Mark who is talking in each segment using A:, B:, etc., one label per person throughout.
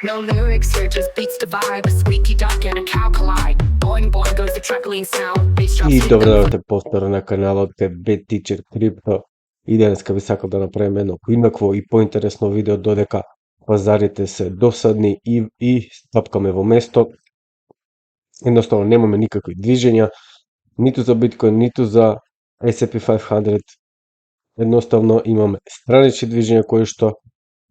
A: No lyrics here, just beats the vibe. A squeaky duck and a cow collide. Boing boing goes the truckling sound. Bass drops
B: И
A: hit
B: добро
A: the
B: дојдовте повторно на каналот кај Bad Teacher Crypto. И денеска би сакал да направиме едно поинакво и поинтересно видео додека пазарите се досадни и стапкаме во место. Едноставно немаме никакви движења, ниту за биткоин, ниту за S&P 500. Едноставно имаме странични движења кои што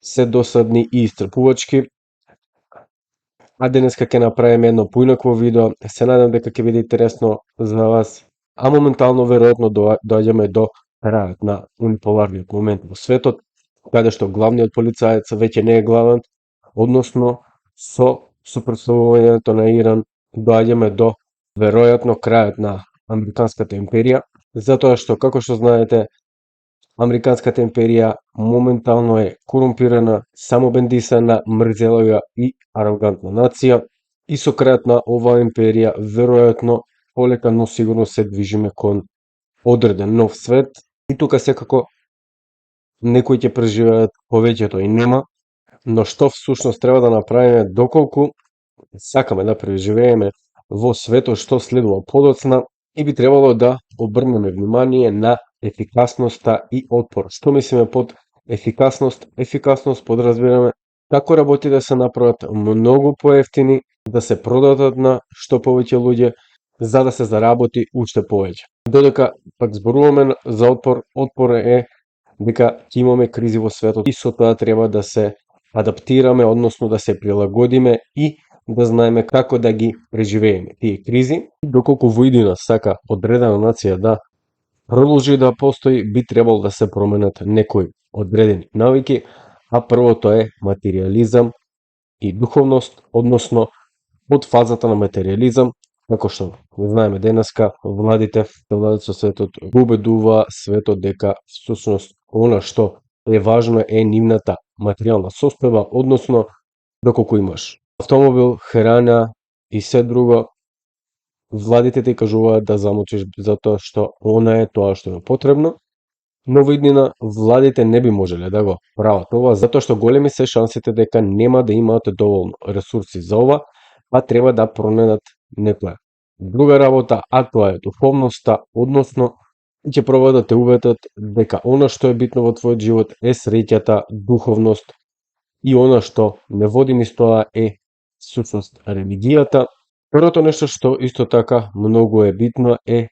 B: се досадни и истрпувачки. А денеска ќе направиме едно поинакво видео, се надам дека ќе биде интересно за вас, а моментално веројатно доаѓаме до крајот на униполарниот момент во светот, каде што главниот полицаец веќе не е главен, односно со супроставувањето на Иран доаѓаме до веројатно крајот на Американската империја, затоа што, како што знаете, Американската империја моментално е корумпирана, самобендисана, мрзелива и арогантна нација, и со крајот на оваа империја веројатно полека но сигурно се движиме кон одреден нов свет. И тука секако некои ќе преживеат, повеќето и нема, но што всушност треба да направиме доколку сакаме да преживееме во светот што следува подоцна, и би требало да обрнеме внимание на ефикасноста и отпор. Што мислиме под ефикасност? Ефикасност подразбираме како работи да се направат многу поевтини, да се продадат на што повеќе луѓе, за да се заработи уште повеќе. Додека пак зборуваме за отпор, отпор е дека ќе имаме кризи во светот и со тоа треба да се адаптираме, односно да се прилагодиме и да знаеме како да ги преживееме тие кризи. Доколку во иднина сака одредена нација да продолжи да постои, би требало да се променат некои одредени навики, а првото е материјализам и духовност, односно од фазата на материјализам, како што знаеме денеска, владите со светот го убедува светот дека всушност она што е важно е нивната материјална состојба, односно доколку имаш автомобил, храна и се друго, владите ти кажуваат да замолчиш затоа што она е тоа што е потребно. Но во иднина владите не би можеле да го прават ова, затоа што големи се шансите дека нема да имаат доволно ресурси за ова, па треба да пронајдат некоја друга работа, а тоа е духовноста, односно ќе пробаат да те убедат дека она што е битно во твојот живот е среќата, духовност, и она што не води низ тоа е всушност религијата. Првото нешто што исто така многу е битно е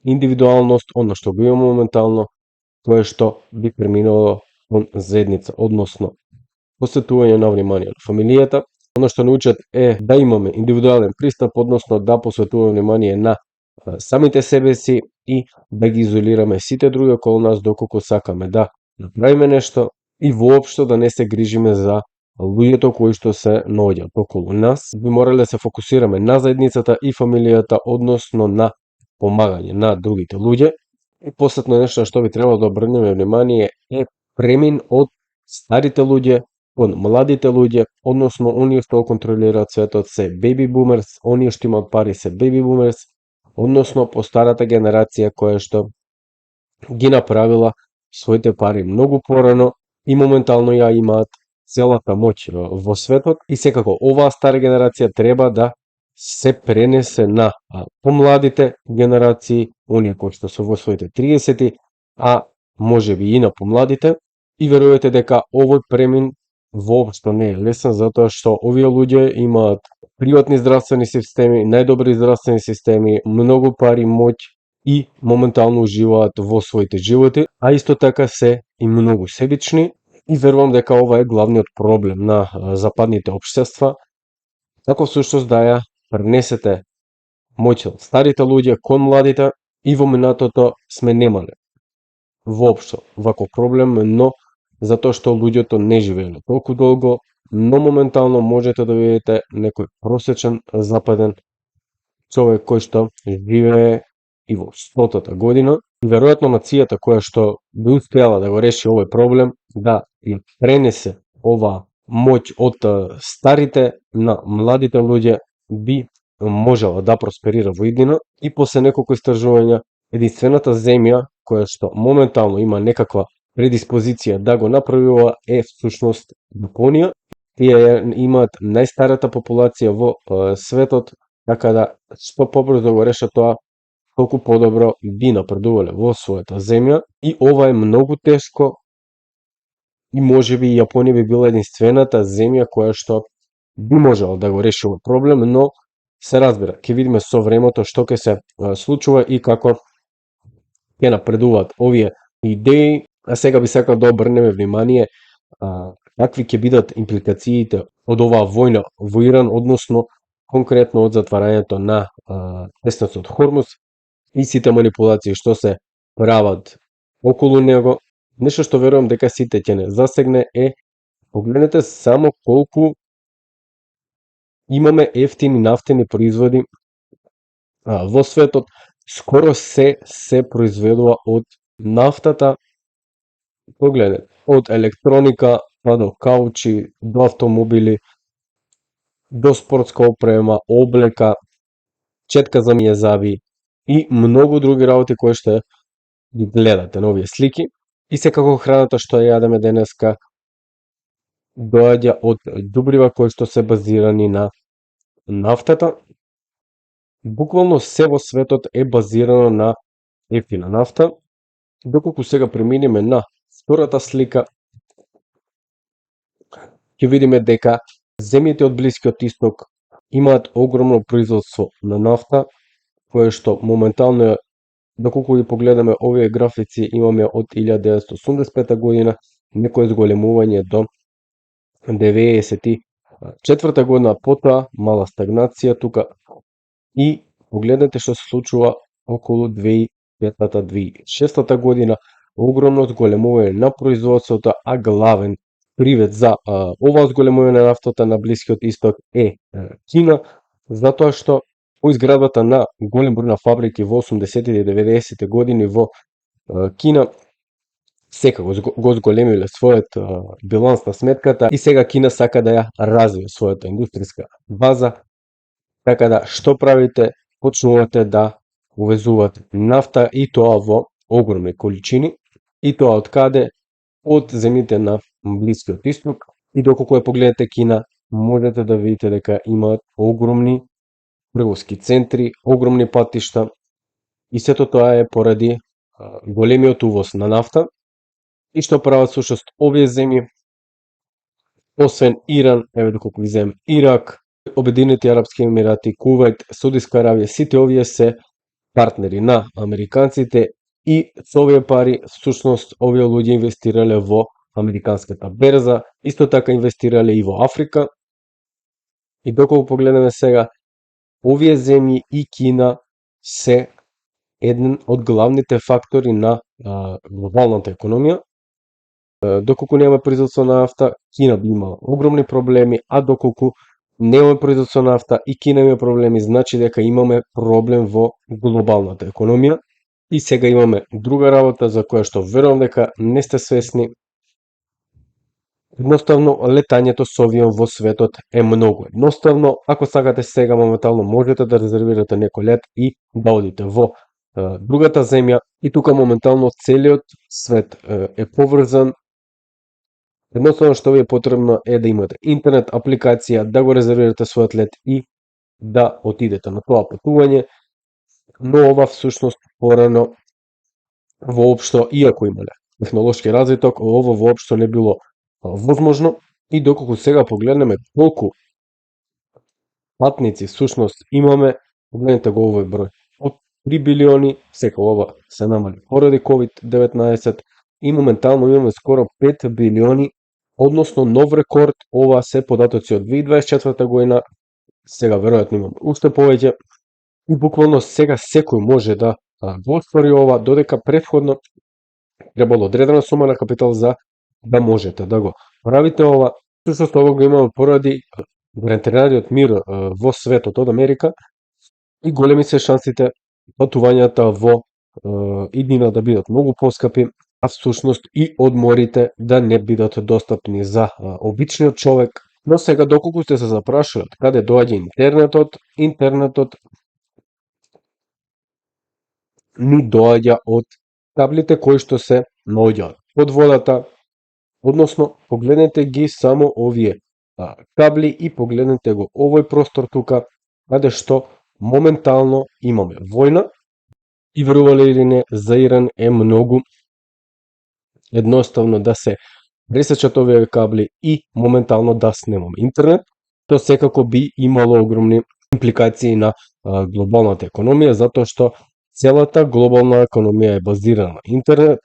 B: индивидуалност, она што го имаме моментално, кое што би преминало кон заедница, односно посветување на внимание на фамилијата. Оно што научат е да имаме индивидуален пристап, односно да посветуваме внимание на самите себе си и да ги изолираме сите други околу нас доколку сакаме да направиме нешто, и воопшто да не се грижиме за луѓето кои што се наоѓаат околу нас. Би морале да се фокусираме на заедницата и фамилијата, односно на помагање на другите луѓе. И последно нешто што би требало да обрнеме внимание е премин од старите луѓе кон младите луѓе, односно оние што контролираат светот се baby boomers, оние што имаат пари се baby boomers, односно по старата генерација која што ги направила своите пари многу порано и моментално ја имаат целата моќ во светот. И секако оваа стара генерација треба да се пренесе на помладите генерации, оние кои што се во своите 30-ти, а можеби и на помладите. И верувате дека овој премин воопшто не е лесен, затоа што овие луѓе имаат приватни здравствени системи, најдобри здравствени системи, многу пари, моќ и моментално уживаат во своите животи, а исто така се и многу себични. И верувам дека ова е главниот проблем на западните општества, како всушност да ја пренесете моќ од старите луѓе кон младите, и во минатото сме немале воопшто вако проблем, но затоа што луѓето не живееле толку долго, но моментално можете да видите некој просечен западен човек кој што живее и во 100-та година. И веројатно нацијата која што би успеала да го реши овој проблем, да ја пренесе ова моќ од старите на младите луѓе, би можела да просперира во иднина. И после неколку истражувања, единствената земја која што моментално има некаква предиспозиција да го направи ова е всушност Јапонија. тие имаат најстарата популација во светот, така да што побрзо го решат тоа, толку подобро би напредувале во својата земја. И ова е многу тешко и можеби Јапонија би била единствената земја која што би можела да го реши овој проблем, но се разбира, ќе видиме со времето што ќе се случува и како ќе напредуваат овие идеи. А сега би сакал да обрнеме внимание какви ќе бидат импликациите од оваа војна во Иран, односно конкретно од затварањето на леснецот Хормуз и сите манипулации што се прават околу него. Нешто што верувам дека сите ќе не засегне е, погледнете само колку имаме ефтини нафтени производи во светот. Скоро се произведува од нафтата. Погледнете, од електроника па до каучи, до автомобили, до спортска опрема, облека, четка за мије заби и многу други работи кои што ги гледате на овие слики. И секако храната што ја јадеме денеска доаѓа од ѓубрива кои што се базирани на нафтата. Буквално се во светот е базирано на ефтина нафта. Доколку сега преминеме на втората слика, ќе видиме дека земјите од Блискиот Исток имаат огромно производство на нафта, кое што моментално е, доколку ги погледаме овие графици, имаме од 1985 година некое зголемување до 94 година, потоа мала стагнација тука и погледнете што се случува околу 2005-2006 година, огромно зголемување на производството, а главен привет за ова зголемување на нафтата на Блискиот Исток е Кина, затоа што по изградбата на голем број на фабрики во 80-тите и 90-тите години во Кина секако го зголемиле својот биланс на сметката и сега Кина сака да ја развие својата индустријска база, така да што правите? Почнувате да увезувате нафта и тоа во огромни количини, и тоа од каде? Од земјите на Блискиот Исток. И доколку ја погледнете Кина, можете да видите дека имаат огромни превозки центри, огромни патишта и сето тоа е поради големиот увоз на нафта. И што прават сушност овие земји, освен Иран, еве доколку ги земем Ирак, Обединети Арапски Емирати, Кувајт, Саудиска Аравија, сите овие се партнери на американците и со овие пари, всушност, овие луѓе инвестирале во американската берза, исто така инвестирале и во Африка. И доколку погледнеме сега, овие земји и Кина се еден од главните фактори на глобалната економија. Доколку немаме производство на нафта, Кина би имала огромни проблеми, а доколку немаме производство на нафта и Кина има проблеми, значи дека имаме проблем во глобалната економија. И сега имаме друга работа за која што верувам дека не сте свесни. Едноставно, летањето со авион во светот е многу едноставно. Ако сакате сега моментално можете да резервирате некој лет и да одите во другата земја. И тука моментално целиот свет е поврзан. Едноставно што ви е потребно е да имате интернет апликација, да го резервирате својот лет и да отидете на тоа патување. Но ова всушност порано воопшто, иако имале технолошки развиток, ова воопшто не било возможно. И доколку сега погледнеме колку патници всушност имаме, погледнете го овој број, од 3 билиони, сега ова се намали поради COVID-19 и моментално имаме скоро 5 билиони, односно нов рекорд. Ова се податоци од 2024 година, сега веројатно имаме уште повеќе и буквално сега секој може да го оствари ова, додека претходно требало одредена сума на капитал за да можете да го правите ова. Всушност ова го имаме поради гарантираниот мир во светот од Америка и големи се шансите патувањата во иднина да бидат многу поскапи, а всушност и одморите да не бидат достапни за обичниот човек. Но сега доколку сте се запрашали од каде доаѓа интернетот ни доаѓа од каблите кои што се наоѓаат под водата. Односно, погледнете ги само овие кабли и погледнете го овој простор тука, каде што моментално имаме војна и верувале или не, за Иран е многу едноставно да се пресечат овие кабли и моментално да снемаме интернет, тоа секако би имало огромни импликации на глобалната економија, затоа што целата глобална економија е базирана на интернет,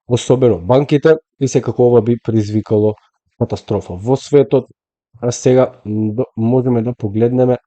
B: особено банките, и секако ова би предизвикало катастрофа во светот. А сега можеме да погледнеме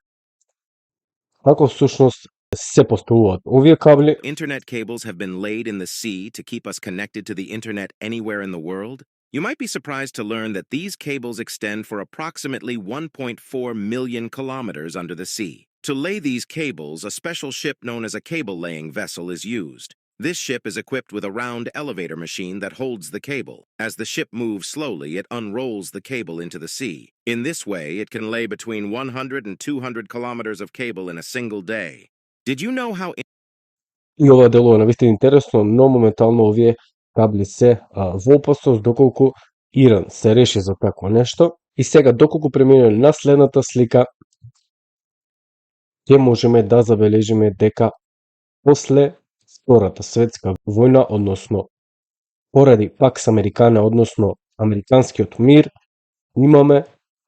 B: како всушност се поставуваат овие кабли.
C: Internet cables have been laid in the sea to keep us connected to the internet anywhere in the world. You might be surprised to learn that these cables extend for approximately 1.4 million kilometers under the sea. To lay these cables, a special ship known as a cable-laying vessel is used. This ship is equipped with a round elevator machine that holds the cable. As the ship moves slowly, it unrolls the cable into the sea. In this way, it can lay between 100 and 200 kilometers of cable in a single day. Did you know how...
B: И ова делува навистина интересно, но моментално овие кабли се во опасност доколку Иран се реши за такво нешто. И сега доколку преминеме на следната слика, ќе можеме да забележиме дека после Втората светска војна, односно поради Пакс Американа, односно Американскиот мир, имаме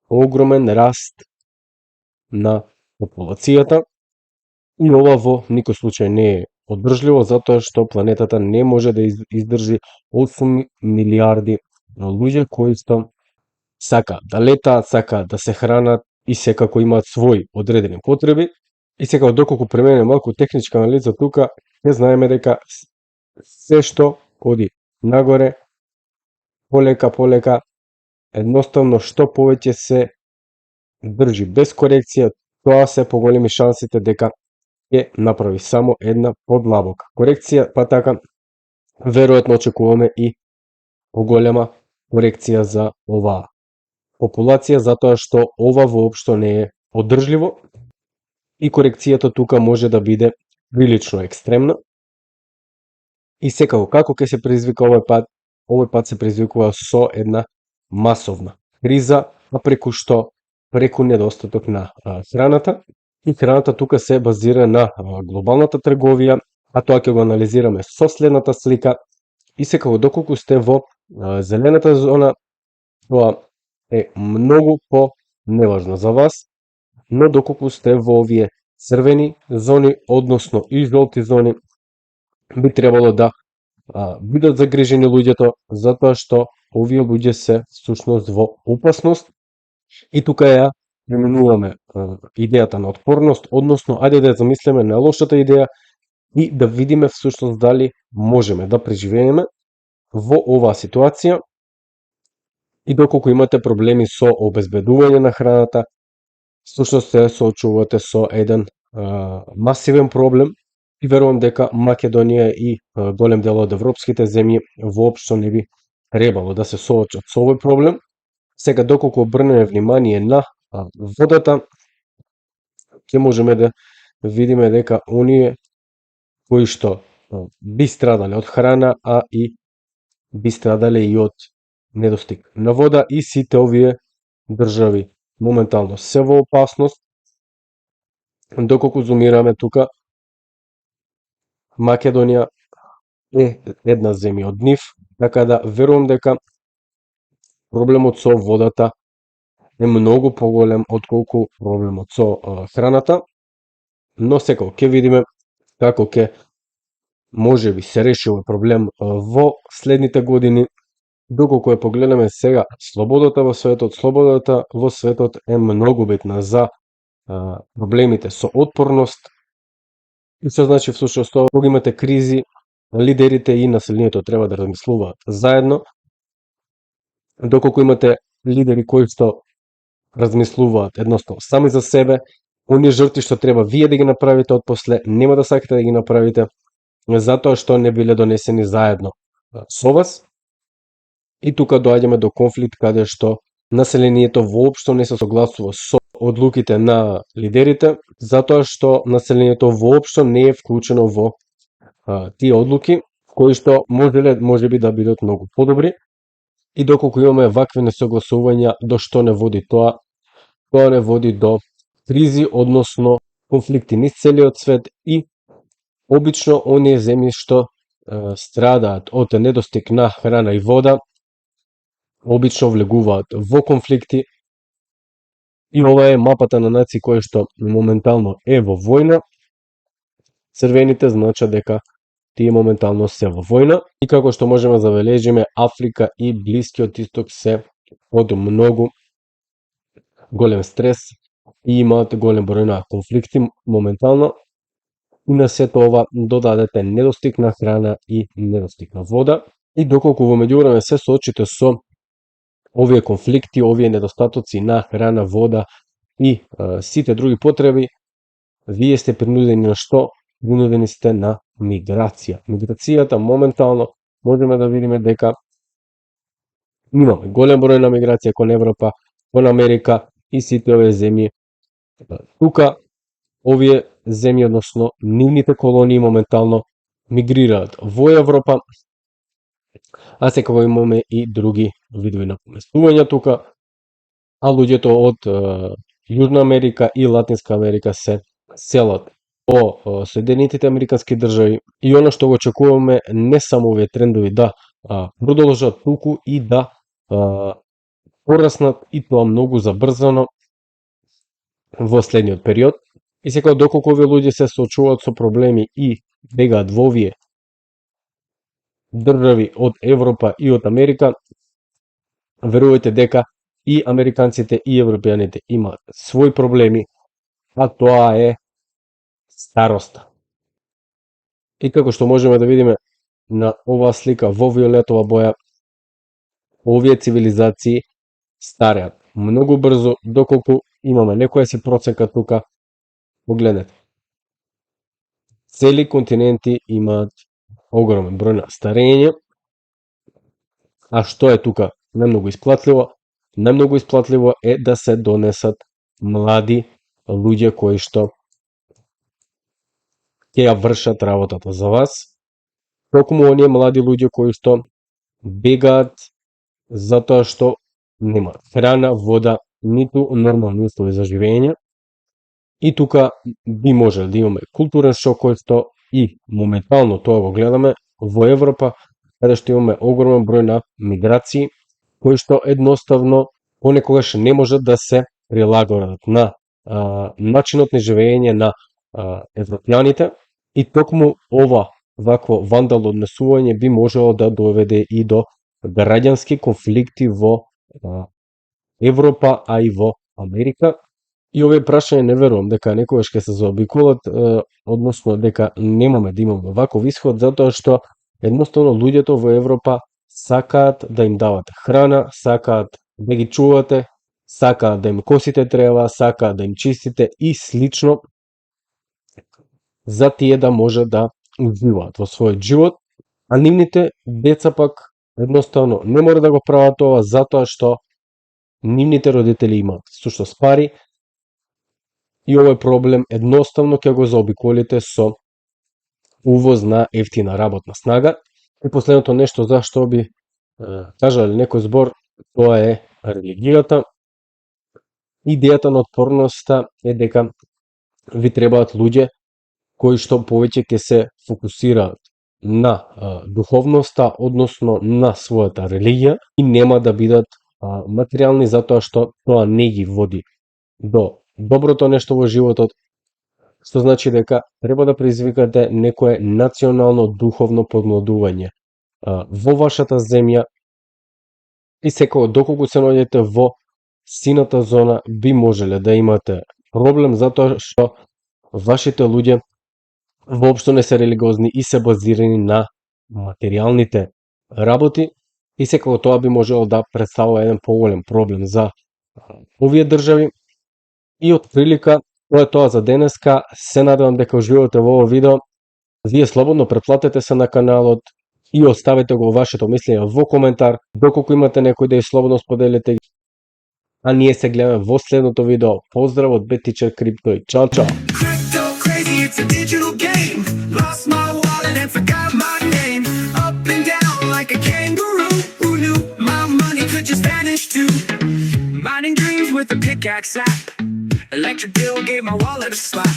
B: огромен раст на популацијата и ова во никој случај не е одржливо, затоа што планетата не може да издржи 8 милиарди луѓе кои што сакаат да летаат, сакаат да се хранат и секако имаат своји одредени потреби. И сега доколку преминеме малку техничка анализа тука, ќе знаеме дека се што оди нагоре, полека, едноставно што повеќе се држи без корекција, тоа се поголеми шансите дека ќе направи само една подлабока корекција, па така веројатно очекуваме и поголема корекција за оваа популација, затоа што ова воопшто не е одржливо и корекцијата тука може да биде прилично екстремна. И секако како ќе се предизвика овој пат се предизвикува со една масовна криза, а преку недостаток на храната. И храната тука се базира на глобалната трговија, а тоа ќе го анализираме со следната слика. И секако доколку сте во зелената зона, тоа е многу по-неважно за вас, но доколку сте во овие црвени зони, односно и жолти зони, би требало да бидат загрижени луѓето, затоа што овие луѓе се всушност во опасност. И тука ја применуваме идејата на отпорност, односно ајде да ја замислиме на лошата идеја и да видиме всушност дали можеме да преживееме во оваа ситуација. И доколку имате проблеми со обезбедување на храната, всушност се соочувате со еден масивен проблем и верувам дека Македонија и голем дел од европските земји воопшто не би требало да се соочат со овој проблем. Сега доколку обрнеме внимание на водата, ќе можеме да видиме дека оние кои што би страдале од храна, а и би страдале и од недостиг на вода, и сите овие држави моментално се во опасност. Доколку зумираме тука, Македонија е една земја од нив, така да верувам дека проблемот со водата е многу поголем отколку проблемот со храната, но секако ќе видиме како ќе можеби се реши овој проблем во следните години. Доколку ја погледнеме сега слободата во светот е многу битна за проблемите со отпорност. И што значи всушност тоа, кога имате кризи, лидерите и населението треба да размислуваат заедно. Доколку имате лидери кои што размислуваат едноставно сами за себе, оние жртви што треба вие да ги направите отпосле, нема да сакате да ги направите, затоа што не биле донесени заедно со вас. И тука доаѓаме до конфликт каде што населението воопшто не се согласува со одлуките на лидерите, затоа што населението воопшто не е вклучено во тие одлуки, кои што можеби да бидат многу подобри. И доколку имаме вакви несогласувања, до што не води тоа? Тоа не води до кризи, односно конфликти низ целиот свет и обично оние земји што страдаат од недостиг на храна и вода, обично влегуваат во конфликти. И ова е мапата на нации која што моментално е во војна. Црвените значат дека тие моментално се во војна. И како што можеме да забележиме, Африка и Блискиот Исток се од многу голем стрес и имаат голем број на конфликти моментално. И на сето ова додадете недостиг на храна и недостиг на вода. И доколку во меѓувреме се соочите со овие конфликти, овие недостатоци на храна, вода и сите други потреби, вие сте принудени на што? Принудени сте на миграција. Миграцијата моментално можеме да видиме дека имаме голем број на миграција кон Европа, кон Америка и сите овие земји. Тука овие земји, односно нивните колонии моментално мигрираат во Европа, а секако имаме и други видови на поместувања тука, а луѓето од Јужна Америка и Латинска Америка се селат по Соединетите Американски држави и оно што го очекуваме не само овие трендови да продолжат, туку и да пораснат и тоа многу забрзано во следниот период. И секако доколку овие луѓе се соочуваат со проблеми и бегаат во овие држави од Европа и од Америка, верувајте дека и американците и европејаните имаат своји проблеми, а тоа е староста. И како што можеме да видиме на оваа слика во виолетова боја, овие цивилизации стареат многу брзо, доколку имаме некоја си процека тука. Погледнете. Цели континенти имаат огромен број на старење. А што е тука најмногу исплатливо? Најмногу исплатливо е да се донесат млади луѓе кои што ќе ја вршат работата за вас. Токму оние млади луѓе кои што бегаат затоа што нема храна, вода, ниту нормални услови за живење. И тука би можел да имаме културен шок кој што и моментално тоа го гледаме во Европа, каде што имаме огромен број на миграции, кои што едноставно понекогаш не можат да се прилагодат на начинот на живење на европјаните. И токму ова вакво вандално однесување би можело да доведе и до граѓански конфликти во Европа, а и во Америка. И овие прашања не верувам дека некогаш ќе се заобиколат, односно дека немаме да имаме ваков исход, затоа што едноставно луѓето во Европа сакаат да им давате храна, сакаат да ги чувате, сакаат да им косите трева, сакаат да им чистите и слично, за тие да може да уживаат во својот живот, а нивните деца пак едноставно не мора да го прават тоа затоа што нивните родители имаат сушто пари. И овој проблем едноставно ќе го заобиколите со увоз на ефтина работна снага. И последното нешто зашто би кажале некој збор, тоа е религијата. Идејата на отпорноста е дека ви требаат луѓе кои што повеќе ќе се фокусираат на духовноста, односно на својата религија и нема да бидат материјални затоа што тоа не ги води до доброто нешто во животот, што значи дека треба да предизвикате некое национално духовно подмладување во вашата земја и секако доколку се наоѓате во сината зона би можеле да имате проблем затоа што вашите луѓе воопшто не се религиозни и се базирани на материјалните работи и секако тоа би можело да представува еден поголем проблем за овие држави. И од прилика, тоа е тоа за денеска. Се надевам дека уживате во овој видео. Вие слободно претплатете се на каналот и оставете го вашето мислење во коментар. Доколку имате некој идеја, слободно споделете ги. А ние се гледаме во следното видео. Поздрав од Bad Teacher Crypto и чао чао!
D: Crypto crazy, it's a digital game. Lost my wallet and forgot my name. Up and down like a kangaroo. Who knew my money Mining dreams with a pickaxe app. Electric bill gave my wallet a slap.